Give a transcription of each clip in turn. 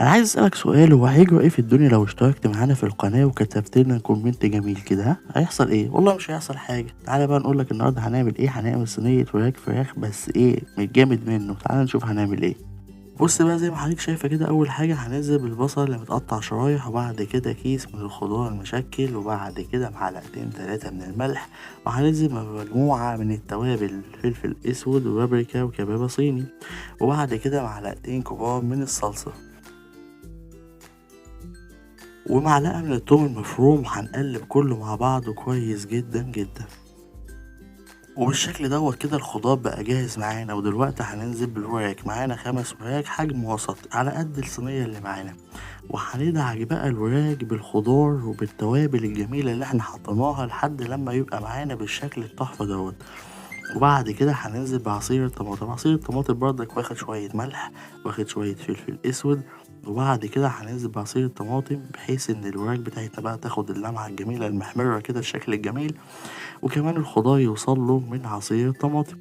أنا عايز أسألك سؤال، هو هيجرى إيه في الدنيا لو اشتركت معانا في القناة وكتبت لنا كومنت جميل كده؟ ها؟ هيحصل إيه؟ والله مش هيحصل حاجة. تعالَ بقى نقول لك النهارده هنعمل إيه، هنعمل صينية وراك فراخ بس إيه، من الجامد منه. تعالَ نشوف هنعمل إيه. بُص بقى زي ما حضرتك شايفة كده، أول حاجة هننزل بالبصل اللي متقطع شرايح، وبعد كده كيس من الخضار المشكل، وبعد كده معلقتين 3 من الملح، وهننزل بمجموعة من التوابل، فلفل أسود وبابريكا وكبابة صيني، وبعد كده معلقتين كبار من الصلصة. ومعلقة من التوم المفروم، وهنقلب كله مع بعضه كويس جدا جدا. وبالشكل دوت كده الخضار بقى جاهز معانا، ودلوقتي هننزل بالوراك. معانا 5 وراك حجم وسط على قد الصينية اللي معانا، وهندعك بقى الوراك بالخضار وبالتوابل الجميلة اللي احنا حطيناها لحد لما يبقى معانا بالشكل التحفة دوت. وبعد كده هننزل بعصير الطماطم. عصير الطماطم برضك واخد شوية ملح، واخد شوية فلفل اسود. وبعد كده هننزل بعصير الطماطم بحيث ان الوراك بتاعتنا بقى تاخد اللمعة الجميلة المحمرة كده، الشكل الجميل، وكمان الخضار يوصل له من عصير الطماطم.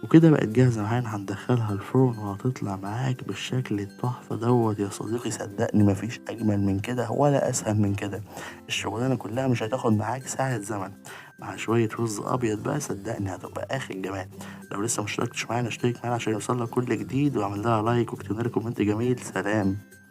وكده بقت جاهزة معانا، هندخلها الفرن وهتطلع معاك بالشكل التحفة دوت. يا صديقي صدقني مفيش أجمل من كده ولا أسهل من كده. الشغلانة كلها مش هتاخد معاك ساعة زمن، مع شوية رز أبيض بقى صدقني هتبقى آخر جمال. لو لسه مشتركتش معانا اشترك معانا عشان يوصلك كل جديد، واعمل لها لايك واكتب لنا كومنت جميل. سلام.